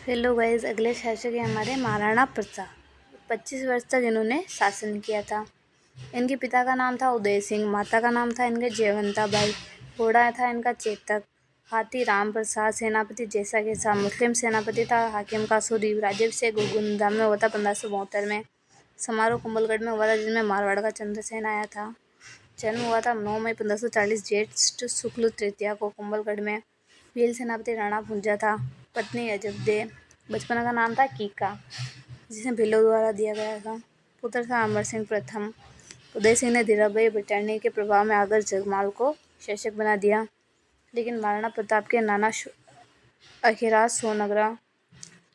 Hello guys, अगले शासक हैं हमारे महाराणा प्रताप। 25 वर्ष तक इन्होंने शासन किया था। इनके पिता का नाम था उदय सिंह, माता का नाम था इनके जयवंता बाई, घोड़ा था इनका चेतक, हाथी राम प्रसाद, सेनापति जैसा कैसा, मुस्लिम सेनापति था हाकिम का सूरी। राज्याभिषेक गोगुंदा में हुआ था 1572 में। समारोह कुंभलगढ़ में हुआ था जिसमें मारवाड़ का चंद्रसेन आया था। जन्म हुआ था 9 मई 1540 ज्येष्ठ शुक्ल तृतीया को कुंभलगढ़ में। वीर सेनापति राणा भुंजा था। पत्नी अजबदे। बचपन का नाम था कीका, जिसे भिल्लो द्वारा दिया गया था। पुत्र था अमर सिंह प्रथम। उदय सिंह ने धीराबाई भटियाणी के प्रभाव में आकर जगमाल को शासक बना दिया, लेकिन महाराणा प्रताप के नाना अखिराज सोनगरा,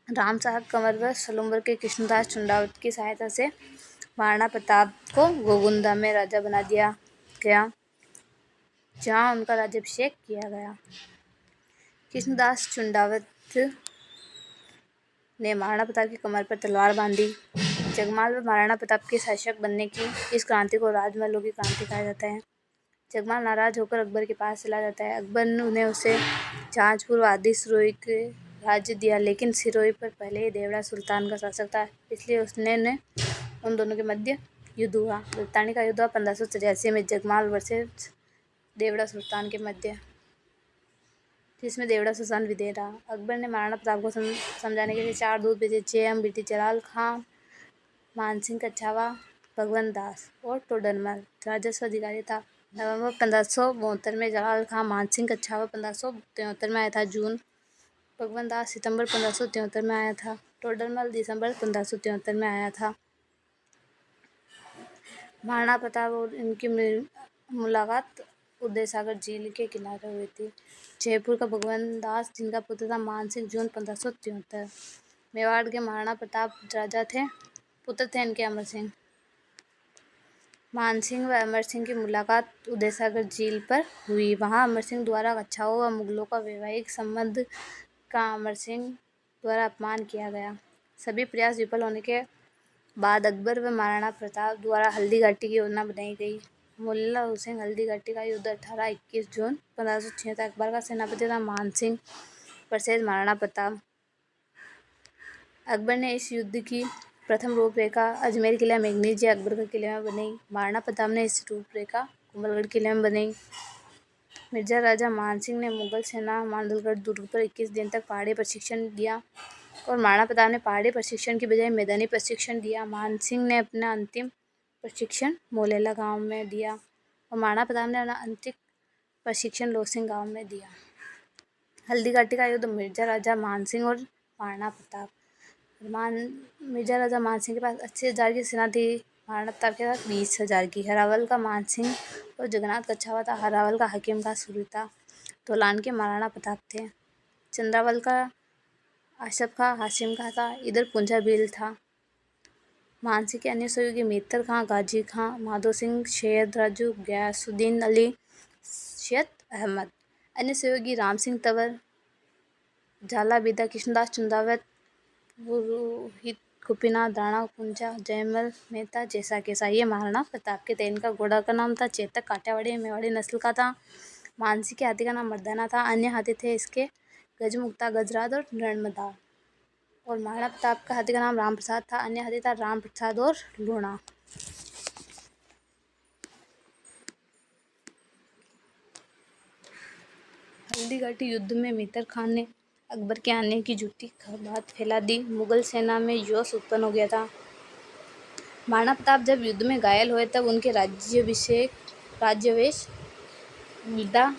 राम साहब कंवर व सलूम्बर के कृष्णदास चुंडावत की सहायता से महाराणा प्रताप को गोगुंदा में राजा बना दिया गया, जहां उनका राज्याभिषेक किया गया। कृष्णदास चुंडावत ने महाराणा प्रताप की कमर पर तलवार बांधी। जगमाल व महाराणा प्रताप के शासक बनने की इस क्रांति को राजमहलों की क्रांति कहा जाता है। जगमाल नाराज होकर अकबर के पास चला जाता है। अकबर ने उसे जहांजपुर आदि सिरोही के राज्य दिया, लेकिन सिरोही पर पहले ही देवड़ा सुल्तान का शासक था, इसलिए उसने उन दोनों के मध्य युद्ध हुआ। मुल्तानी का युद्ध हुआ 1583 में जगमाल वर्सेस देवड़ा सुल्तान के मध्य, जिसमें देवड़ा सुल्तान विजयी रहा। अकबर ने महाराणा प्रताप को समझाने के लिए 4 दूत भेजे। जयम बीटी जलाल खां, मानसिंह कछावा, भगवंत दास और टोडरमल राजस्व अधिकारी था। नवंबर 1572 में जलाल खां मानसिंह कछावा 1573 में आया था। जून भगवंत दास सितंबर 1573 में आया था। टोडरमल दिसंबर 1573 में आया था। महाराणा प्रताप और इनकी मुलाकात उदय सागर झील के किनारे हुई थी। जयपुर का भगवंत दास, जिनका पुत्र था मानसिंह, जून 1573। मेवाड़ के महाराणा प्रताप राजा थे, पुत्र थे इनके अमर सिंह। मानसिंह व अमर सिंह की मुलाकात उदय सागर झील पर हुई। वहां अमर सिंह द्वारा कच्छाओं व मुगलों का वैवाहिक संबंध का अमर सिंह द्वारा अपमान किया गया। सभी प्रयास विफल होने के बाद अकबर व महाराणा प्रताप द्वारा हल्दी घाटी की योजना बनाई गई। मुल्ला हुसैन हल्दी घाटी का युद्ध 18-21 जून 1576। अकबर का सेनापति था मानसिंह वर्सेस महाराणा प्रताप। अकबर ने इस युद्ध की प्रथम रूपरेखा अजमेर किला मेघनीज अकबर के किले में बनाई। महाराणा प्रताप ने इस रूपरेखा कुंभलगढ़ किले में बनाई। मिर्जा राजा मानसिंह ने मुगल सेना मांडलगढ़ दुर्ग पर 21 दिन तक पहाड़ी प्रशिक्षण दिया और महाराणा प्रताप ने पहाड़ी प्रशिक्षण की बजाय मैदानी प्रशिक्षण दिया। मानसिंह ने अपना अंतिम प्रशिक्षण मोलेला गांव में दिया और महाराणा प्रताप ने अपना अंतिम प्रशिक्षण लोसिंग गांव में दिया। हल्दी घाटी का युद्ध मिर्जा राजा मानसिंह और महाराणा प्रताप। मिर्जा राजा मानसिंह के पास 80,000 की सेना थी, महाराणा प्रताप के पास 20,000 की। हरावल का मानसिंह और जगन्नाथ कच्छावा था। हरावल का हाकिम का सूरी था। तोलान के महाराणा प्रताप थे। चंद्रावल का आशफ खां हाशिम खां था। इधर पुंजा भील था। मानसिंह के अन्य सहयोगी मेहतर खां, गाजी खां, माधो सिंह, सैयद राजू, गयासुद्दीन अली, सैयद अहमद। अन्य सहयोगी राम सिंह तंवर, झाला बिदा, कृष्णदास चुंदावत, पुरोहित गोपीनाथ राणा, पुंजा, जयमल मेहता जैसा कैसा। ये महाराणा प्रताप के थे। इनका घोड़ा का नाम था चेतक, काठियावाड़ी मेवाड़ी नस्ल का था। मानसिंह के हाथी का नाम मर्दाना था। अन्य हाथी थे इसके गजमुक्ता, गजराज और नर्मदा। और महाराणा प्रताप का हाथी का नाम राम प्रसाद था। अन्य हाथी था राम प्रसाद और लूणा। हल्दी घाटी युद्ध में मेहतर खान ने अकबर के आने की झूठी बात फैला दी। मुगल सेना में जोश उत्पन्न हो गया था। महाराणा प्रताप जब युद्ध में घायल हुए तब उनके राज्यावेश विदा,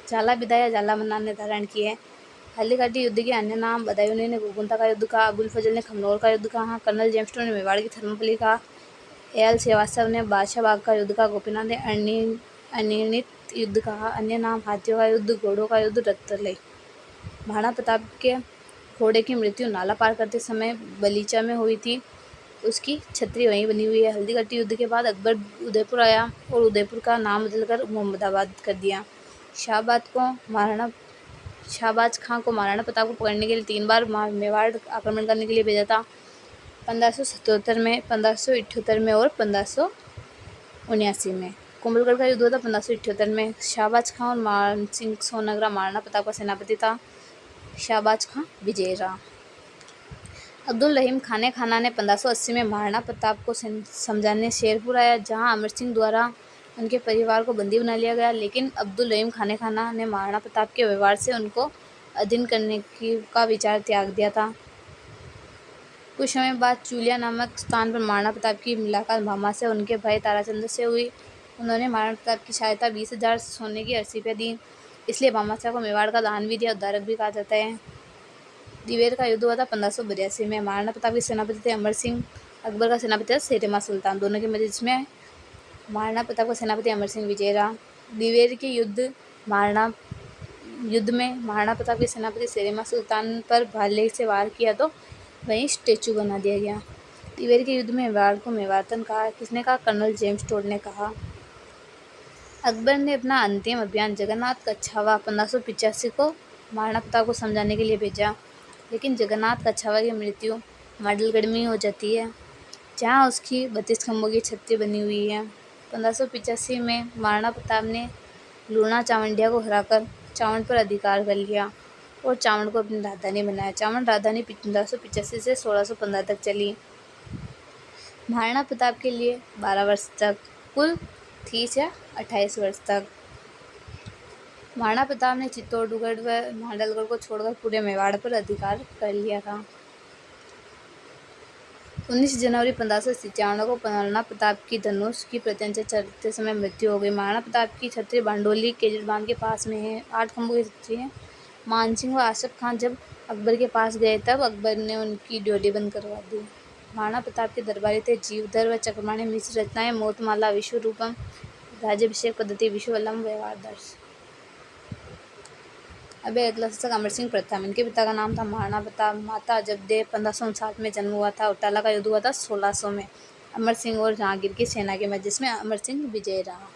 झाला विदा या झाला मन्नान ने धारण किए। हल्दी घाटी युद्ध के अन्य नाम बदायूं ने गोगुंदा का युद्ध कहा, अबुल फजल ने खमनोर का युद्ध कहा, कर्नल जेम्सटन ने मेवाड़ की थर्मोपल्ली कहा, एल श्रीवास्तव ने बादशाह बाग का युद्ध कहा, गोपीनाथ ने अनिर्णित युद्ध कहा। अन्य नाम हाथियों का युद्ध, घोड़ों का युद्ध, रक्तलय। महाराणा प्रताप के घोड़े की मृत्यु नाला पार करते समय बलीचा में हुई थी। उसकी छतरी वहीं बनी हुई है। हल्दी घाटी युद्ध के बाद अकबर उदयपुर आया और उदयपुर का नाम बदलकर मोहम्मदाबाद कर दिया। शाहबाज खां को महाराणा प्रताप को पकड़ने के लिए 3 बार मेवाड़ आक्रमण करने के लिए भेजा था। 1577 में, 1578 में और 1579 में। कुंभलगढ़ का युद्ध हुआ था 1578 में। शाहबाज खां और मानसिंह सोनगरा महाराणा प्रताप का सेनापति था। शाहबाज खां विजयी रहा। अब्दुल रहीम खाने खाना ने 1580 में महाराणा प्रताप को समझाने शेरपुर आया, जहां अमर सिंह द्वारा उनके परिवार को बंदी बना लिया गया। लेकिन अब्दुल रहीम खाने खाना ने महाराणा प्रताप के व्यवहार से उनको अधीन करने का विचार त्याग दिया था। कुछ समय बाद चूलिया नामक स्थान पर महाराणा प्रताप की मुलाकात भामा से उनके भाई ताराचंद्र से हुई। उन्होंने महाराणा प्रताप की सहायता 20,000 सोने की अर्सियाँ दी, इसलिए भामाशाह को मेवाड़ का दान भी दिया, उद्धारक भी कहा जाता है। दिवेर का युद्ध हुआ था 1582 में। महाराणा प्रताप के सेनापति थे अमर सिंह, अकबर का सेनापति था शेर सुल्तान। दोनों के मध्य में महाराणा प्रताप का सेनापति अमर सिंह विजय रहा। दिवेर के युद्ध में महाराणा प्रताप के सेनापति शेर सुल्तान पर भाले से वार किया तो वहीं स्टेचू बना दिया गया। दिवेर के युद्ध में मेवाड़ को मेवातन कहा। किसने कहा? कर्नल जेम्स टोड ने कहा। अकबर ने अपना अंतिम अभियान जगन्नाथ कछावा 1585 को महाराणा प्रताप को समझाने के लिए भेजा, लेकिन जगन्नाथ कछावा की मृत्यु माडलगढ़ में हो जाती है, जहां उसकी 32 खंभों की छतरी बनी हुई है। 1585 में महाराणा प्रताप ने लूणा चावंडिया को हराकर चावंड पर अधिकार कर लिया और चावंड को अपनी राजधानी बनाया। चावंड राजधानी 1585 से 1615 तक चली। महाराणा प्रताप के लिए 12 वर्ष तक, कुल 30 या 28 वर्ष तक। महाराणा प्रताप ने चित्तौड़गढ़ व मांडलगढ़ को छोड़कर पूरे मेवाड़ पर अधिकार कर लिया था। 19 जनवरी 1597 को महाराणा प्रताप की धनुष की प्रत्यंचा चलते समय मृत्यु हो गई। महाराणा प्रताप की छतरी बांडोली केजड़ बांध के पास में है। 8 खंभों की छतरी है। मानसिंह व आसफ खान जब अकबर के पास गए तब अकबर ने उनकी ड्योढ़ी बंद करवा दी। महाराणा प्रताप के दरबारी थे जीवधर व चक्रपाणी मिश्र। रचनाएं मोतमाला, विश्वरूपम, राज्याभिषेक पद्धति, विश्ववल्लभ, व्यवहारादर्श। अब अगला शासक अमर सिंह प्रथम। इनके पिता का नाम था महाराणा प्रताप, माता जबदेव। 1559 में जन्म हुआ था। उटाला का युद्ध हुआ था 1600 में अमर सिंह और जहांगीर की सेना के मध्य, जिसमें अमर सिंह विजयी रहा।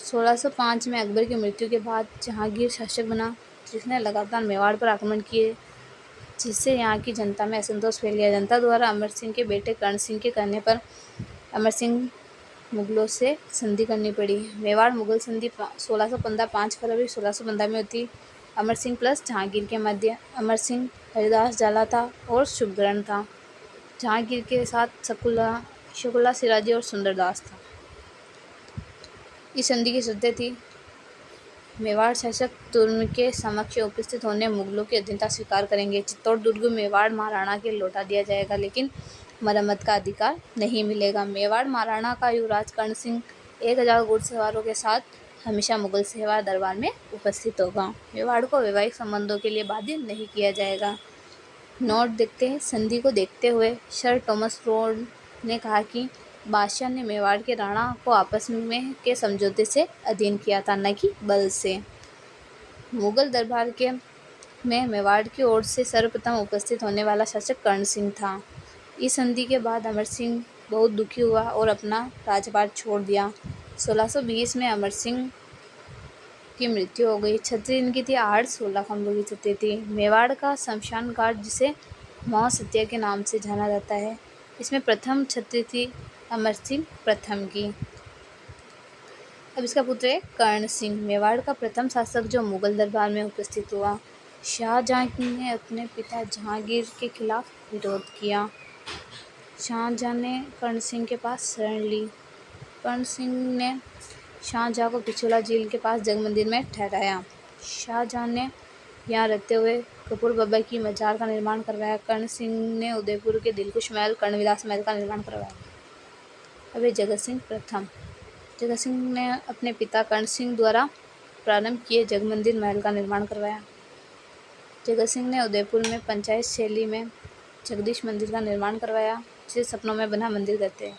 1605 में अकबर की मृत्यु के बाद जहांगीर शासक बना, जिसने लगातार मेवाड़ पर आक्रमण किए, जिससे यहाँ की जनता में असंतोष फैल गया। जनता द्वारा अमर सिंह के बेटे कर्ण सिंह के कहने पर अमर सिंह मुगलों से संधि करनी पड़ी। मेवाड़ मुगल संधि 1615 5 फरवरी 1615 में होती। अमर सिंह प्लस जहांगीर के मध्य। अमर सिंह हरिदास जाला था और शुभग्रहण था। जहांगीर के साथ शकुला सिराजी और सुंदरदास था। इस संधि की शर्तें थी: मेवाड़ शासक तुर्क के समक्ष उपस्थित होने मुगलों की अधीनता स्वीकार करेंगे। चित्तौड़ दुर्ग मेवाड़ महाराणा के लौटा दिया जाएगा, लेकिन मरम्मत का अधिकार नहीं मिलेगा। मेवाड़ महाराणा का युवराज कर्ण सिंह 1000 घुड़सवारों के साथ हमेशा मुगल सेवा दरबार में उपस्थित होगा। मेवाड़ को वैवाहिक संबंधों के लिए बाध्य नहीं किया जाएगा। नोट देखते हैं। संधि को देखते हुए सर थॉमस रोड ने कहा कि बादशाह ने मेवाड़ के राणा को आपस में के समझौते से अधीन किया था, न कि बल से। मुगल दरबार में मेवाड़ की ओर से सर्वप्रथम उपस्थित होने वाला शासक कर्ण सिंह था। इस संधि के बाद अमर सिंह बहुत दुखी हुआ और अपना राजपाट छोड़ दिया। 1620 में अमर सिंह की मृत्यु हो गई। छतरी इनकी थी 8 16 खंभों की छतरी थी। मेवाड़ का शमशान घाट, जिसे महासत्या के नाम से जाना जाता है, इसमें प्रथम छतरी थी अमर सिंह प्रथम की। अब इसका पुत्र है कर्ण सिंह, मेवाड़ का प्रथम शासक जो मुगल दरबार में उपस्थित हुआ। शाहजहां ने अपने पिता जहांगीर के खिलाफ विरोध किया। शाहजहां ने कर्ण सिंह के पास शरण ली। कर्ण सिंह ने शाहजहां को पिछोला झील के पास जगमंदिर में ठहराया। शाहजहां ने यहाँ रहते हुए कपूर बाबा की मजार का निर्माण करवाया। कर्ण सिंह ने उदयपुर के दिलकुश महल, कर्णविलास महल का निर्माण करवाया। अब जगत सिंह प्रथम। जगत सिंह ने अपने पिता कर्ण सिंह द्वारा प्रारंभ किए जगमंदिर महल का निर्माण करवाया। जगत सिंह ने उदयपुर में पंचायत शैली में जगदीश मंदिर का निर्माण करवाया, जिसे सपनों में बना मंदिर कहते हैं।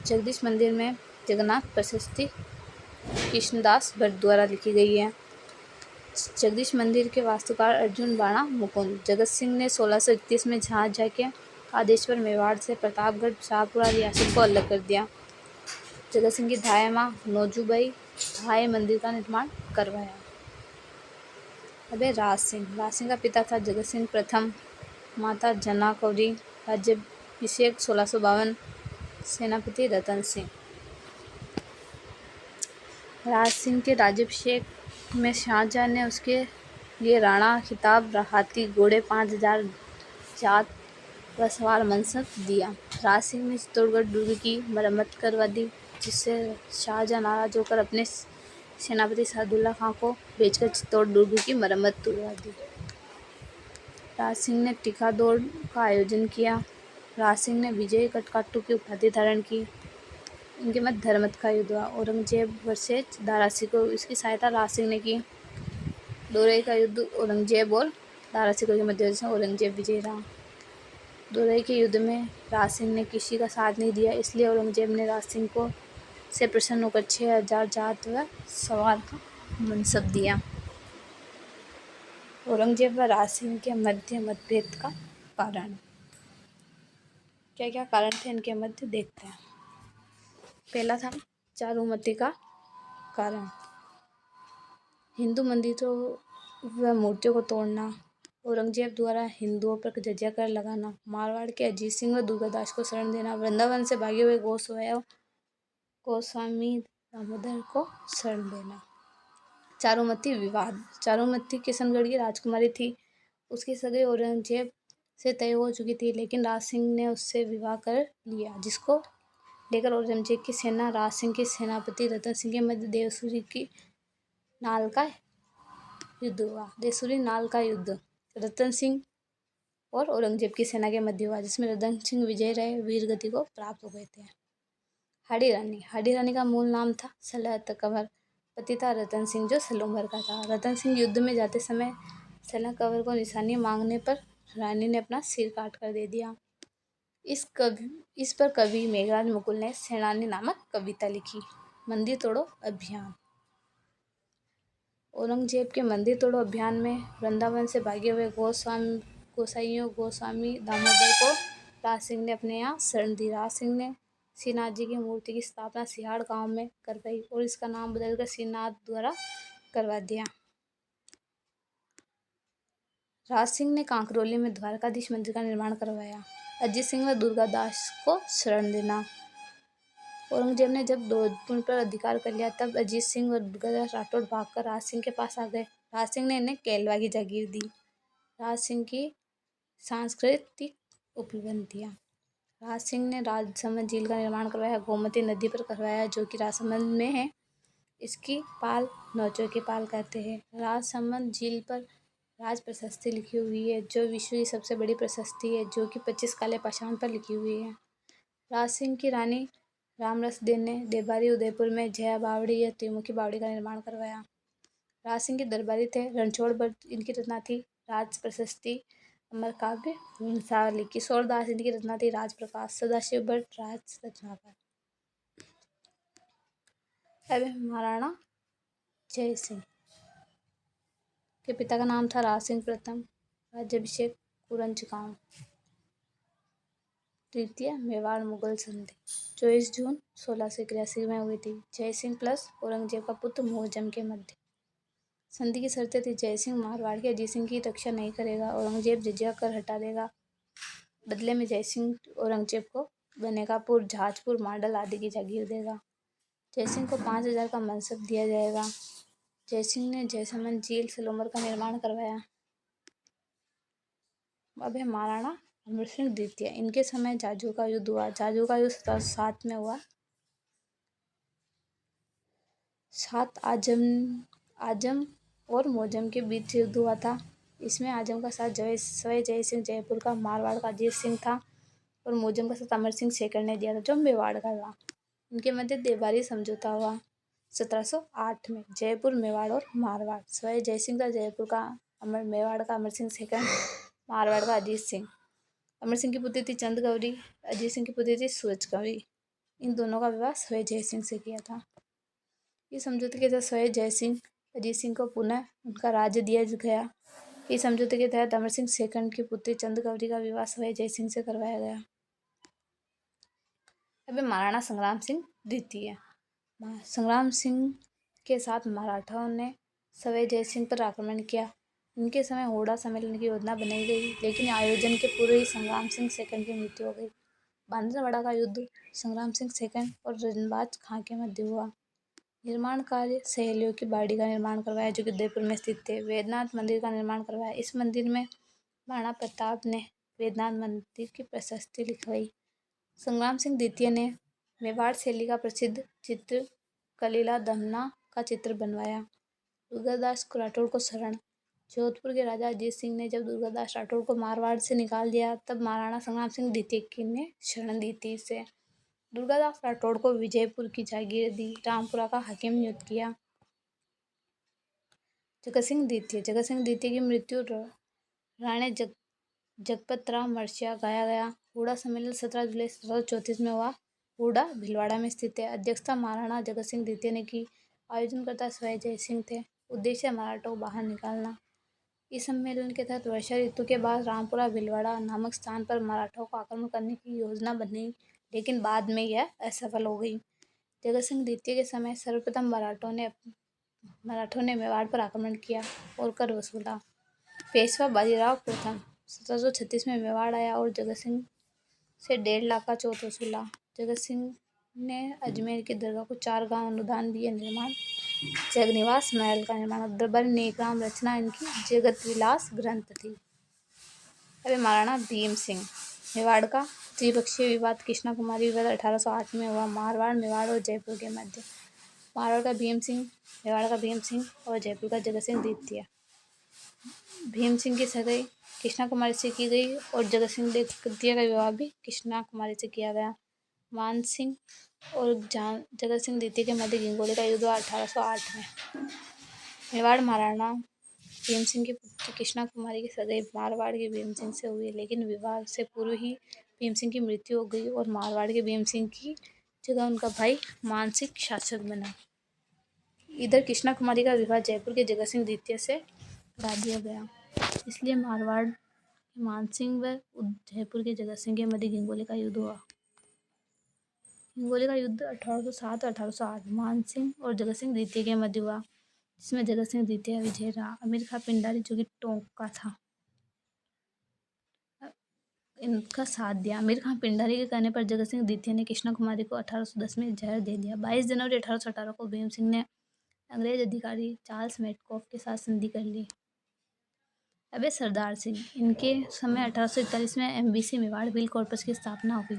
जगदीश मंदिर में जगन्नाथ प्रशस्ति कृष्णदास भट्ट द्वारा लिखी गई है। जगदीश मंदिर के वास्तुकार अर्जुन बाणा मुकुंद। जगत सिंह ने 1631 में शाहजहां के आदेश पर मेवाड़ से प्रतापगढ़ शाहपुरा रियासत को अलग कर दिया। जगत सिंह की धाय माँ नौजूबाई धाय मंदिर का निर्माण करवाया। अब राज सिंह। राज सिंह का पिता था जगत सिंह प्रथम, माता जना कौरी। राज्याभिषेक 1652। सेनापति रतन सिंह। राज सिंह के राज्याभिषेक में शाहजहां ने उसके ये राणा खिताब, हाथी, घोड़े, 5,000 जात व सवार मनसब दिया। राज सिंह ने चित्तौड़गढ़ दुर्ग की मरम्मत करवा दी, जिससे शाहजहां नाराज होकर अपने सेनापति सादुल्ला खां को भेजकर चित्तौड़ दुर्ग की मरम्मत करवा दी। राज सिंह ने टीका दौड़ का आयोजन किया। राज सिंह ने विजय कटकाटू की उपाधि धारण की। इनके मध्य धर्मत का युद्ध हुआ। औरंगजेब वर्सेस दारा सिकोह, इसकी सहायता राज सिंह ने की। दोरई का युद्ध औरंगजेब और दारा सिकोह के मध्य से औरंगजेब विजयी रहा। दोरई के युद्ध में राज सिंह ने किसी का साथ नहीं दिया, इसलिए औरंगजेब ने राज सिंह को से प्रसन्न होकर 6,000 जात व सवार का मनसब दिया। औरंगजेब व राज सिंह के मध्य मतभेद का कारण, क्या क्या कारण थे इनके मध्य, देखते हैं। पहला था चारुमती का कारण। हिंदू मंदिरों व मूर्तियों को तोड़ना, औरंगजेब द्वारा हिंदुओं पर जजिया कर लगाना, मारवाड़ के अजीत सिंह व दुर्गादास को शरण देना, वृंदावन से भागे हुए गोस्वामी दामोदर को शरण देना। चारुमती विवाद। चारुमती किशनगढ़ की राजकुमारी थी। उसकी सगाई औरंगजेब से तय हो चुकी थी, लेकिन राज सिंह ने उससे विवाह कर लिया, जिसको लेकर औरंगजेब की सेना राज सिंह के सेनापति रतन सिंह के मध्य देवसुरी की नाल का युद्ध हुआ। देवसुरी नाल का युद्ध रतन सिंह और औरंगजेब की सेना के मध्य हुआ, जिसमें रतन सिंह विजय रहे, वीर गति को प्राप्त हो गए थे। हाड़ी रानी। हाड़ी रानी का मूल नाम था सलहत कंवर, पति था रतन सिंह जो सलूमर का था। रतन सिंह युद्ध में जाते समय सलहत कंवर को निशानी मांगने पर रानी ने अपना सिर काट कर दे दिया। इस पर कवि मेघराज मुकुल ने सेनानी नामक कविता लिखी। मंदिर तोड़ो अभियान। औरंगजेब के मंदिर तोड़ो अभियान में वृंदावन से भागे हुए गोस्वामी दामोदर को राज सिंह ने अपने यहाँ शरण दी। राज सिंह ने श्रीनाथ जी की मूर्ति की स्थापना सिहाड़ गांव में करवाई और इसका नाम बदलकर श्रीनाथ द्वारा करवा दिया। राज सिंह ने कांकरोली में द्वारकाधीश मंदिर का निर्माण करवाया। अजीत सिंह व दुर्गादास को शरण देना। औरंगजेब ने जब जोधपुर पर अधिकार कर लिया, तब अजीत सिंह और दुर्गादास राठौड़ भागकर राज सिंह के पास आ गए। राज सिंह ने इन्हें केलवा की जागीर दी। राज सिंह की सांस्कृतिक उपलब्धियां। राज सिंह ने राजसमंद झील का निर्माण करवाया, गोमती नदी पर करवाया, जो कि राजसमंद में है। इसकी पाल नौचर की पाल कहते हैं। राजसमंद झील पर राज प्रशस्ति लिखी हुई है, जो विश्व की सबसे बड़ी प्रशस्ति है, जो कि 25 काले पाषाण पर लिखी हुई है। राज सिंह की रानी रामरस देन ने देबारी उदयपुर में जया बावड़ी या त्रिमुखी बावड़ी का निर्माण करवाया। राज सिंह के दरबारी थे रणछोड़ भट्ट, इनकी रचना थी राज प्रशस्ति, अमर काव्य वंशावली। किशोर दास इनकी रचना थी राज प्रकाश, सदाशिव भट्ट राज रत्नाकर। अब महाराणा जय सिंह के पिता का नाम था राज सिंह प्रथम, राज्याभिषेक कुरंजगांव। तृतीय मेवाड़ मुगल संधि 24 जून 1681 में हुई थी, जय सिंह प्लस औरंगजेब का पुत्र मुअज्जम के मध्य। संधि की शर्तें थी, जय सिंह मारवाड़ के अजीत सिंह की रक्षा नहीं करेगा, औरंगजेब जजिया कर हटा देगा। बदले में जय सिंह औरंगजेब को बनेकापुर, जहाजपुर, मांडल आदि की जागीर देगा। जय सिंह को 5,000 का मनसब दिया जाएगा। जय सिंह ने जयसमंद झील सलोमर का निर्माण करवाया। अब है महाराणा अमर सिंह द्वितीय। इनके समय जाजू का युद्ध हुआ। जाजू का युद्ध 1707 में हुआ। 7 आजम और मोजम के बीच युद्ध हुआ था। इसमें आजम का साथ सवाई जय सिंह जयपुर का, मारवाड़ का अजीत सिंह था और मोजम का साथ अमर सिंह शेखर ने दिया था, जो मेवाड़ का था। इनके मध्य देबारी समझौता हुआ 1708 में। जयपुर, मेवाड़ और मारवाड़। सवाई जय सिंह था जयपुर का, मेवाड़ का अमर सिंह शेखर, मारवाड़ का अजीत सिंह। अमर सिंह की पुत्री थी चंद गौरी, अजीत सिंह की पुत्री थी सूरज गौरी। इन दोनों का विवाह सवाई जय सिंह से किया था। इस समझौते के तहत सवाई जय सिंह अजीत सिंह को पुनः उनका राज्य दिया गया। इस समझौते के तहत अमर सिंह शेखर की पुत्री चंद गौरी का विवाह सवाई जय सिंह से करवाया गया। अब महाराणा संग्राम सिंह द्वितीय। संग्राम सिंह के साथ मराठाओं ने सवाई जय सिंह पर आक्रमण किया। इनके समय होड़ा सम्मेलन की योजना बनाई गई, लेकिन आयोजन के पूर्व ही संग्राम सिंह शेखर की मृत्यु हो गई। बांद्रावाड़ा का युद्ध संग्राम सिंह शेखर और रजनबाज खां के मध्य हुआ। निर्माण कार्य सहेलियों की बाड़ी का निर्माण करवाया, जो कि उदयपुर में स्थित थे। वैद्यनाथ मंदिर का निर्माण करवाया। इस मंदिर में महाराणा प्रताप ने वैद्यनाथ मंदिर की प्रशस्ति लिखवाई। संग्राम सिंह द्वितीय ने मेवाड़ शैली का प्रसिद्ध चित्र कलीला दमना का चित्र बनवाया। दुर्गादास राठौड़ को शरण। जोधपुर के राजा अजीत सिंह ने जब दुर्गादास राठौड़ को मारवाड़ से निकाल दिया, तब महाराणा संग्राम सिंह द्वितीय की ने शरण दी थी इसे। दुर्गादास राठौड़ को विजयपुर की जागीर दी, रामपुरा का हाकिम नियुक्त किया। जगत सिंह द्वितीय की मृत्यु राणे जगपत राव मर्सिया गाया गया। हुड़ा सम्मेलन 17 जुलाई 1734 में हुआ। हुड़ा भीलवाड़ा में स्थित है। अध्यक्षता महाराणा जगत सिंह द्वितीय ने की। आयोजनकर्ता सवाई जय सिंह थे। उद्देश्य मराठों को बाहर निकालना। इस सम्मेलन के तहत वर्षा ऋतु के बाद रामपुरा भीलवाड़ा नामक स्थान पर मराठों को आक्रमण करने की योजना बनी, लेकिन बाद में यह असफल हो गई। जगत सिंह द्वितीय के समय सर्वप्रथम मराठों ने मेवाड़ पर आक्रमण किया और कर वसूला। पेशवा बाजीराव प्रथम 1736 में मेवाड़ आया और जगत सिंह से 1.5 लाख का चौथ वसूला। जगत सिंह ने अजमेर की दरगाह को 4 गांव अनुदान दिए। निर्माण जगनिवास महल का निर्माण। दरबारी नेकराम रचना इनकी जगत विलास ग्रंथ थी। अभी महाराणा भीम सिंह। मेवाड़ का त्रिपक्षीय विवाद कृष्णा कुमारी विवाद 1808 में हुआ। मारवाड़, मेवाड़ और जयपुर के मध्य। मारवाड़ का भीम सिंह, मेवाड़ का भीम सिंह और जयपुर का जगत सिंह द्वितीय। भीम सिंह की सगाई कृष्णा कुमारी से की गई और जगत सिंह द्वितीय का विवाह भी कृष्णा कुमारी से किया गया। मान सिंह और जगत सिंह द्वितीय के मध्य गिंगोले का युद्ध हुआ 1808 में। मेवाड़ महाराणा भीम सिंह की पुत्री कृष्णा कुमारी की सगाई मारवाड़ के भीम सिंह से हुई, लेकिन विवाह से पूर्व ही भीम सिंह की मृत्यु हो गई और मारवाड़ के भीम सिंह की जगह उनका भाई मानसिंह शासक बना। इधर कृष्णा कुमारी का विवाह जयपुर के जगत सिंह द्वितीय से करा दिया गया, इसलिए मारवाड़ के मानसिंह व जयपुर के जगत सिंह के मध्य गिंगोले का युद्ध हुआ। गिंगोले का युद्ध 1807 और 1808 मानसिंह और जगत सिंह द्वितीय के मध्य हुआ, जिसमें जगत सिंह द्वितीय विजय रहा। अमीर खां पिंडारी, जो कि टोंक का था, इनका साथ दिया। अमीर खां पिंडारी के कहने पर जगत सिंह द्वितीय ने कृष्णा कुमारी को 1810 में जहर दे दिया। 22 जनवरी 1818 को भीम सिंह ने अंग्रेज अधिकारी चार्ल्स मेटकॉफ के साथ संधि कर ली। अबे सरदार सिंह। इनके समय 1841 में एमबीसी मेवाड़ व्हील कॉर्पस की स्थापना हुई।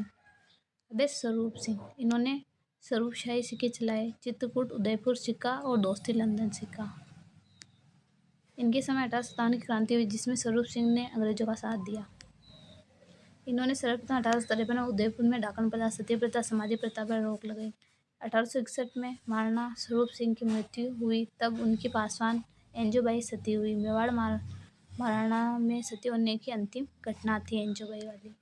अबे स्वरूप सिंह। इन्होंने स्वरूपशाही सिक्के चलाए, चित्रकूट उदयपुर सिक्का और दोस्ती लंदन सिक्का। इनके समय 1857 की क्रांति हुई, जिसमें स्वरूप सिंह ने अंग्रेजों का साथ दिया। इन्होंने सर्वप्रथम 1853 में उदयपुर में डाकन प्रथा, सती प्रथा, समाधि प्रथा पर रोक लगाई। 1861 में महाराणा स्वरूप सिंह की मृत्यु हुई, तब उनकी पासवान एंजोबाई सती हुई। मेवाड़ महाराणा में सती होने की अंतिम घटना थी एंजोबाई वाली।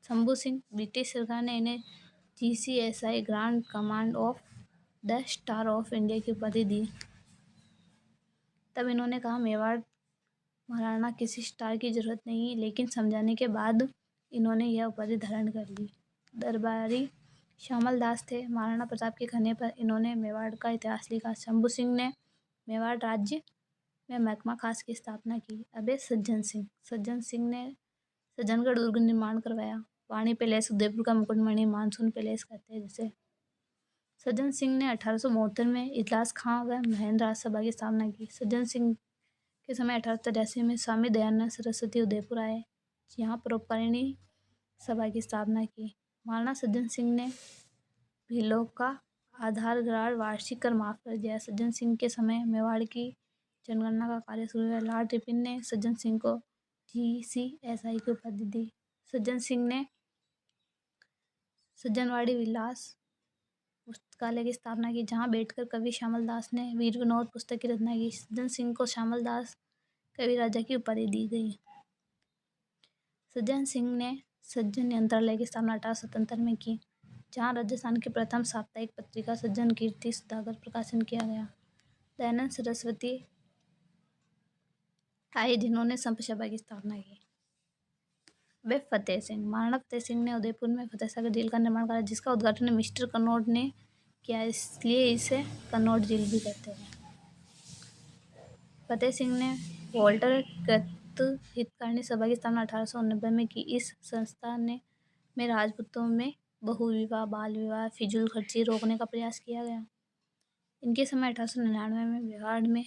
शंभू सिंह। ब्रिटिश सरकार ने इन्हें GCSI grand command of the star of India की उपाधि दी। तब इन्होंने कहा, मेवाड़ महाराणा किसी स्टार की जरूरत नहीं, लेकिन समझाने के बाद इन्होंने यह उपाधि धारण कर ली। दरबारी श्यामल दास थे। महाराणा प्रताप के कहने पर इन्होंने मेवाड़ का इतिहास लिखा। शंभू सिंह ने मेवाड़ राज्य में महकमा खास की स्थापना की। अबे सज्जन सिंह। सज्जन सिंह ने सज्जनगढ़ दुर्ग निर्माण करवाया। वाणी पैलेस, उदयपुर का मुकुटमणि, मानसून पैलेस कहते हैं जिसे। सज्जन सिंह ने 1872 में इजलास खां व महेंद्र राजसभा की स्थापना की। सज्जन सिंह के समय 1883 में स्वामी दयानंद सरस्वती उदयपुर आए, यहाँ परोपकारिणी सभा की स्थापना की। महाराणा सज्जन सिंह ने भीलों का आधार ग्राड़ वार्षिक कर माफ कर दिया। सज्जन सिंह के समय मेवाड़ की जनगणना का कार्य शुरू हुआ। लॉर्ड रिपन ने सज्जन सिंह को GCSI की उपाधि दी। सज्जन सिंह ने सज्जनवाड़ी विलास पुस्तकालय की स्थापना की, जहां बैठकर कवि श्यामल दास ने वीर विनोद पुस्तक की रचना की। सज्जन सिंह को श्यामल दास कवि राजा की उपाधि दी गई। सज्जन सिंह ने सज्जन यंत्रालय की स्थापना 1877 में की, जहां राजस्थान की प्रथम साप्ताहिक पत्रिका सज्जन कीर्ति सुधाकर प्रकाशन किया गया। दयानंद सरस्वती आए, जिन्होंने संत सभा की स्थापना की। वे फतेह सिंह। महाराणा फतेह सिंह ने उदयपुर में फतेह सागर झील का निर्माण करा, जिसका उद्घाटन मिस्टर कनॉट ने किया, इसलिए इसे कनॉट झील भी कहते हैं। फतेह सिंह ने वॉल्टर कृत हितकारिणी सभा की स्थापना 1889 में की। इस संस्था में राजपूतों में बहुविवाह, बाल विवाह, फिजूल खर्ची रोकने का प्रयास किया गया। इनके समय 1899 में मेवाड़ में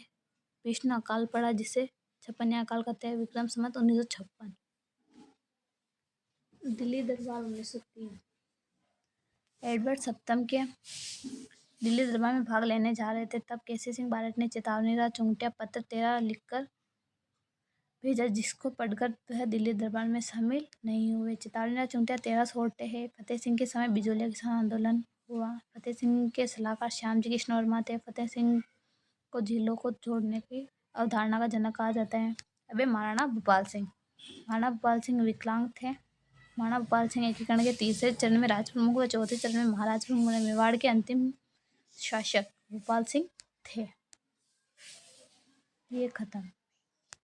भीषण अकाल पड़ा, जिसे छप्पनिया अकाल कहते हैं। विक्रम संवत 1956। दिल्ली दरबार 1903। एडवर्ड सप्तम के दिल्ली दरबार में भाग लेने जा रहे थे, तब केसी सिंह बारट ने चेतावनी का चुंगटिया पत्र 13 लिखकर भेजा, जिसको पढ़कर वह दिल्ली दरबार में शामिल नहीं हुए। चेतावनी का चुंगटिया 13 छोड़ते हैं। फतेह सिंह के समय बिजोलिया किसान आंदोलन हुआ। फतेह सिंह के सलाहकार श्याम जी कृष्ण वर्मा थे। फतेह सिंह को झीलों को जोड़ने की अवधारणा का जनक कहा जाता है। अबे महाराणा भूपाल सिंह। महाराणा भूपाल सिंह विकलांग थे। महाराणा भूपाल सिंह एकीकरण के तीसरे चरण में राज प्रमुख व चौथे चरण में महाराज प्रमुख बने। मेवाड़ के अंतिम शासक भूपाल सिंह थे। ये खत्म।